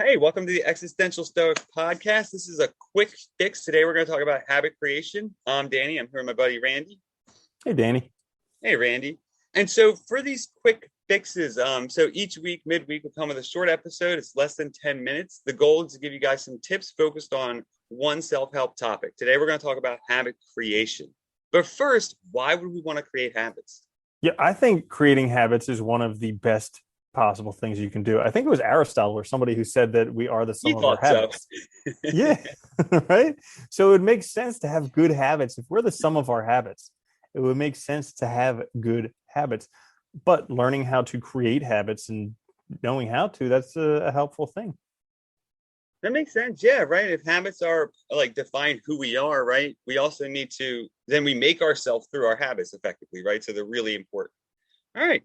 Hey, welcome to the Existential Stoics podcast. This is a quick fix. Today we're going to talk about habit creation. I'm Danny. I'm here with my buddy Randy. Hey, Danny. Hey, Randy. And so for these quick fixes, so each week, midweek, we'll come with a short episode. It's less than 10 minutes. The goal is to give you guys some tips focused on one self-help topic. Today we're going to talk about habit creation. But first, why would we want to create habits? Yeah, I think creating habits is one of the best possible things you can do. I think it was Aristotle or somebody who said that we are the He sum of our thought so. habits. Yeah, right. So it makes sense to have good habits. If we're the sum of our habits, it would make sense to have good habits. But learning how to create habits and knowing how to, that's a helpful thing. That makes sense. Yeah, right. If habits are like define who we are, right? We also need to then we make ourselves through our habits effectively, right? So they're really important. All right.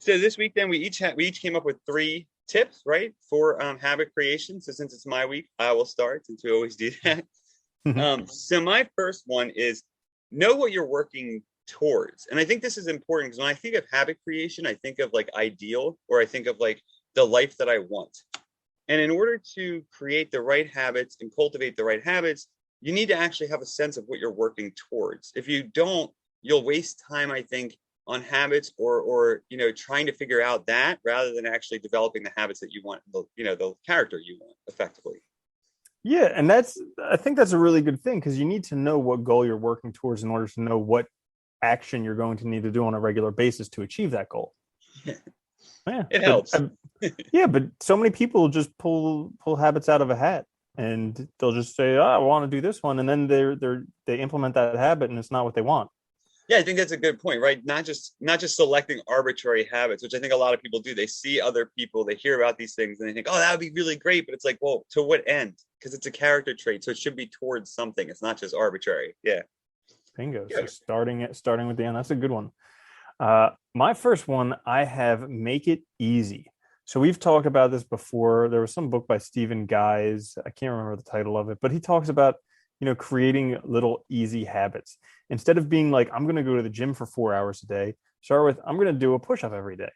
So this week then we each came up with three tips, right, for habit creation. So since it's my week, I will start since we always do that. So my first one is know what you're working towards. And I think this is important because when I think of habit creation, I think of like ideal or I think of like the life that I want. And in order to create the right habits and cultivate the right habits, you need to actually have a sense of what you're working towards. If you don't, you'll waste time, I think, on habits or trying to figure out that rather than actually developing the habits that you want, the character you want effectively. Yeah, and I think that's a really good thing because you need to know what goal you're working towards in order to know what action you're going to need to do on a regular basis to achieve that goal. Yeah, It but helps. yeah, but so many people just pull habits out of a hat, and they'll just say, "Oh, I want to do this one," and then they implement that habit, and it's not what they want. Yeah, I think that's a good point, right? Not just selecting arbitrary habits, which I think a lot of people do. They see other people, they hear about these things, and they think, "Oh, that would be really great," but it's like, well, to what end? Because it's a character trait, so it should be towards something. It's not just arbitrary. Yeah. Bingo. Yeah. So starting with the end, that's a good one. My first one, I have make it easy. So we've talked about this before. There was some book by Stephen Guys. I can't remember the title of it, but he talks about, creating little easy habits. Instead of being like, I'm going to go to the gym for 4 hours a day, start with, I'm going to do a push-up every day.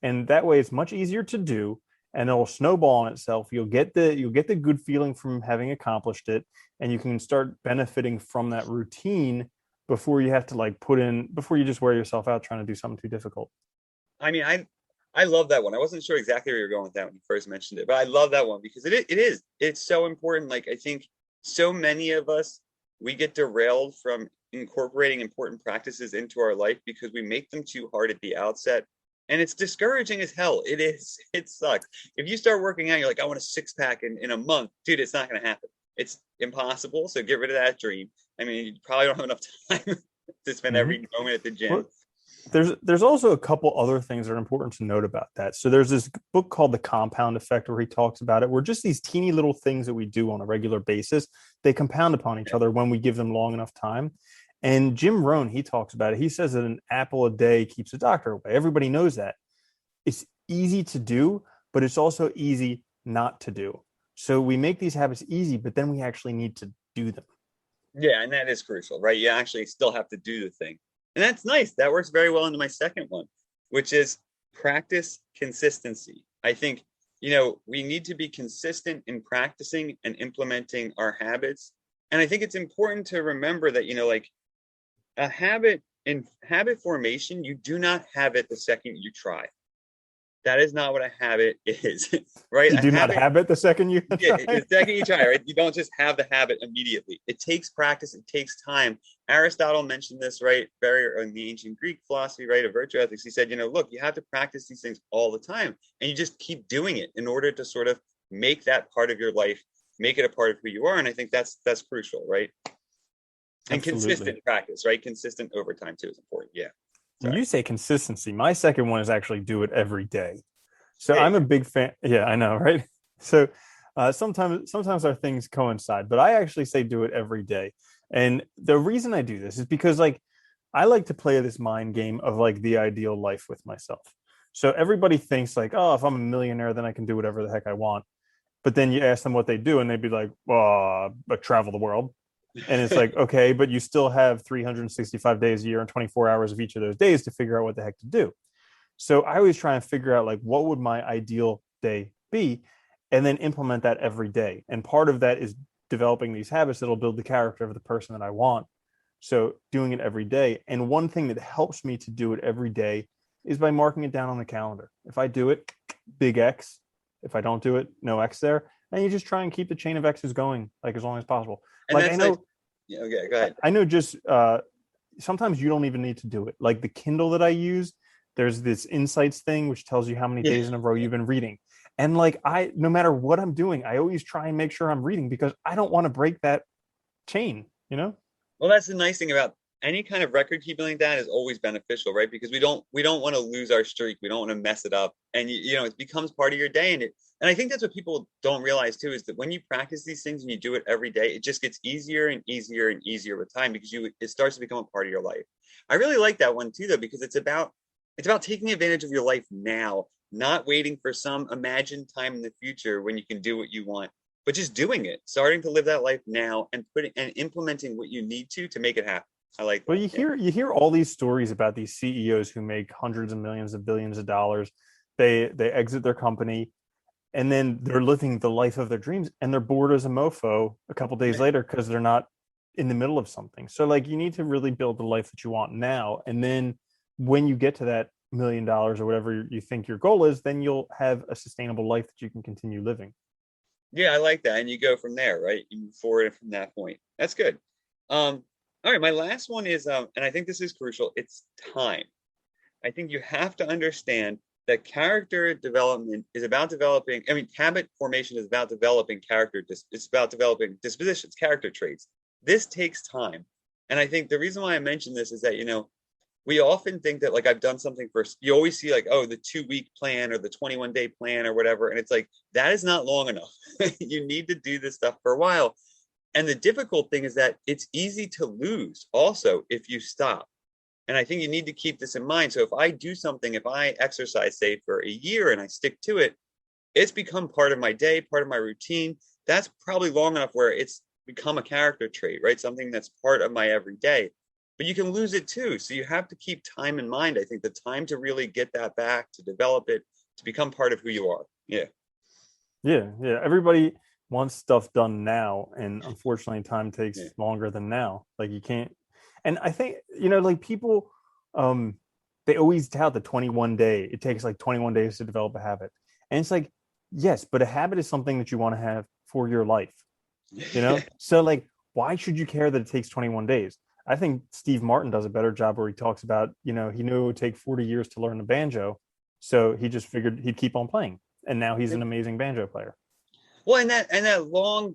And that way it's much easier to do and it'll snowball on itself. You'll get the good feeling from having accomplished it, and you can start benefiting from that routine before you have to before you just wear yourself out trying to do something too difficult. I mean, I love that one. I wasn't sure exactly where you're going with that when you first mentioned it, but I love that one because it's so important. Like I think so many of us we get derailed from incorporating important practices into our life because we make them too hard at the outset. And it's discouraging as hell. It is. It sucks. If you start working out, you're like, I want a six pack in a month. Dude, it's not going to happen. It's impossible. So get rid of that dream. I mean, you probably don't have enough time to spend Mm-hmm. every moment at the gym. Well, there's also a couple other things that are important to note about that. So there's this book called The Compound Effect where he talks about it, where just these teeny little things that we do on a regular basis, they compound upon each other when we give them long enough time. And Jim Rohn, he talks about it. He says that an apple a day keeps a doctor away. Everybody knows that. It's easy to do, but it's also easy not to do. So we make these habits easy, but then we actually need to do them. Yeah, and that is crucial, right? You actually still have to do the thing. And that's nice. That works very well into my second one, which is practice consistency. I think, we need to be consistent in practicing and implementing our habits. And I think it's important to remember that, like a habit in habit formation, you do not have it the second you try. That is not what a habit is, right? You A do not habit have it the second you yeah, try. the second you try, right? You don't just have the habit immediately. It takes practice. It takes time. Aristotle mentioned this, right? Very in the ancient Greek philosophy, right? Of virtue ethics. He said, look, you have to practice these things all the time, and you just keep doing it in order to sort of make that part of your life, make it a part of who you are. And I think that's crucial, right? And Absolutely. consistent practice, right? Consistent over time too is important. Yeah. When Sorry. you say consistency, my second one is actually do it every day. So There you I'm a go. big fan. Yeah, I know, right? So sometimes our things coincide, but I actually say do it every day. And the reason I do this is because I like to play this mind game of like the ideal life with myself. So everybody thinks like, oh, if I'm a millionaire, then I can do whatever the heck I want. But then you ask them what they do, and they'd be like, travel the world. And it's like, okay, but you still have 365 days a year and 24 hours of each of those days to figure out what the heck to do. So I always try and figure out like what would my ideal day be. and then implement that every day. And part of that is developing these habits that'll build the character of the person that I want. So doing it every day. And one thing that helps me to do it every day is by marking it down on the calendar. If I do it, big X. If I don't do it, no X there. And you just try and keep the chain of X's going like as long as possible. And Like that's I know, like, yeah, okay, go ahead. I know just sometimes you don't even need to do it. Like the Kindle that I use, there's this insights thing which tells you how many Yeah. days in a row you've been reading. And like no matter what I'm doing, I always try and make sure I'm reading because I don't want to break that chain, you know? Well, that's the nice thing about any kind of record keeping like that is always beneficial, right? Because we don't want to lose our streak. We don't want to mess it up. And you know, it becomes part of your day. And I think that's what people don't realize too, is that when you practice these things and you do it every day, it just gets easier and easier and easier with time because it starts to become a part of your life. I really like that one too, though, because it's about taking advantage of your life now, not waiting for some imagined time in the future when you can do what you want, but just doing it, starting to live that life now and putting and implementing what you need to make it happen. I like Well, that. Yeah. you hear all these stories about these CEOs who make hundreds of millions of billions of dollars. They exit their company and then they're living the life of their dreams and they're bored as a mofo a couple days later because they're not in the middle of something. So like you need to really build the life that you want now. And then when you get to that $1 million or whatever you think your goal is, then you'll have a sustainable life that you can continue living. Yeah, I like that. And you go from there, right? You move forward from that point. That's good. All right, my last one is and I think this is crucial, it's time. I think you have to understand that character development is about developing, I mean, habit formation is about developing character, it's about developing dispositions, character traits. This takes time. And I think the reason why I mention this is that, you know, we often think that like I've done something first. You always see like, oh, the 2 week plan or the 21-day plan or whatever. And it's like, that is not long enough. You need to do this stuff for a while. And the difficult thing is that it's easy to lose also if you stop. And I think you need to keep this in mind. So if I do something, if I exercise, say, for a year and I stick to it, it's become part of my day, part of my routine. That's probably long enough where it's become a character trait, right? Something that's part of my everyday. But you can lose it too. So you have to keep time in mind. I think the time to really get that back, to develop it, to become part of who you are. Yeah. Yeah. Everybody wants stuff done now. And unfortunately, time takes Yeah. longer than now. Like you can't. And I think, like people, they always tout the 21 day. It takes like 21 days to develop a habit. And it's like, yes, but a habit is something that you want to have for your life, So like, why should you care that it takes 21 days? I think Steve Martin does a better job where he talks about, he knew it would take 40 years to learn the banjo. So he just figured he'd keep on playing. And now he's an amazing banjo player. Well, and that long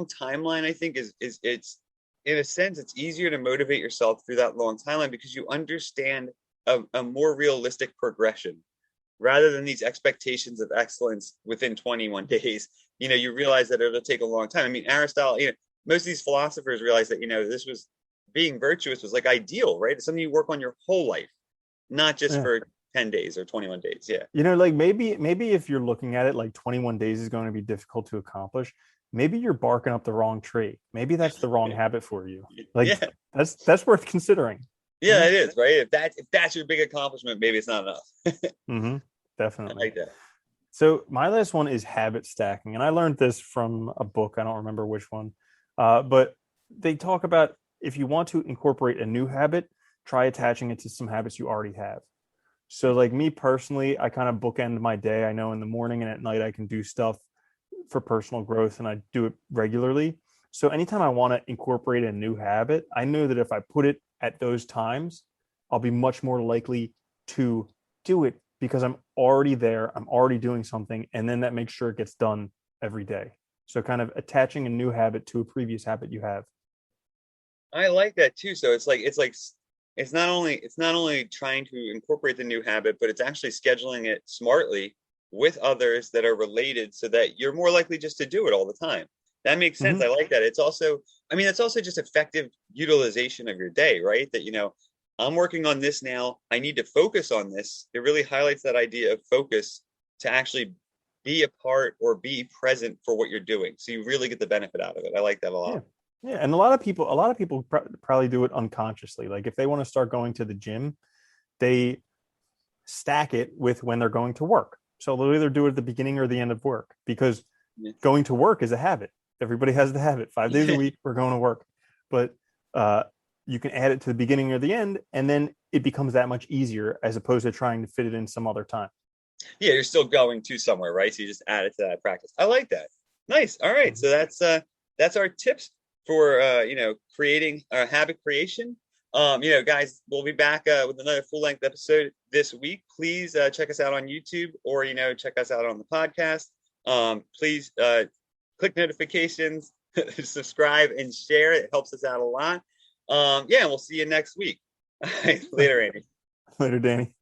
timeline, I think is it's in a sense it's easier to motivate yourself through that long timeline because you understand a more realistic progression rather than these expectations of excellence within 21 days. You realize that it'll take a long time. I mean, Aristotle, most of these philosophers realize that this was being virtuous was like ideal, right? It's something you work on your whole life, not just for 10 days or 21 days. Yeah. Like maybe if you're looking at it like 21 days is going to be difficult to accomplish, maybe you're barking up the wrong tree. Maybe that's the wrong habit for you. Like Yeah. that's worth considering. Yeah, it is, right? If that's your big accomplishment, maybe it's not enough. Definitely. I like that. So my last one is habit stacking. And I learned this from a book. I don't remember which one. But they talk about if you want to incorporate a new habit, try attaching it to some habits you already have. So like me personally, I kind of bookend my day. I know in the morning and at night I can do stuff for personal growth and I do it regularly. So anytime I want to incorporate a new habit, I know that if I put it at those times, I'll be much more likely to do it because I'm already there. I'm already doing something. And then that makes sure it gets done every day. So kind of attaching a new habit to a previous habit you have. I like that too. So it's not only trying to incorporate the new habit, but it's actually scheduling it smartly with others that are related so that you're more likely just to do it all the time. That makes sense. I like that. It's also just effective utilization of your day, right? That, I'm working on this now. I need to focus on this. It really highlights that idea of focus to actually be a part or be present for what you're doing. So you really get the benefit out of it. I like that a lot. Yeah. And a lot of people probably do it unconsciously. Like if they want to start going to the gym, they stack it with when they're going to work. So they'll either do it at the beginning or the end of work because Yeah. Going to work is a habit. Everybody has the habit. 5 days a week, we're going to work. But you can add it to the beginning or the end, and then it becomes that much easier as opposed to trying to fit it in some other time. Yeah, you're still going to somewhere, right? So you just add it to that practice. I like that. Nice. All right. So that's our tips for creating habit creation. Guys, we'll be back with another full-length episode this week. Please check us out on YouTube, or check us out on the podcast. Please click notifications, subscribe, and share. It helps us out a lot. We'll see you next week. Later, Andy. Later, Danny.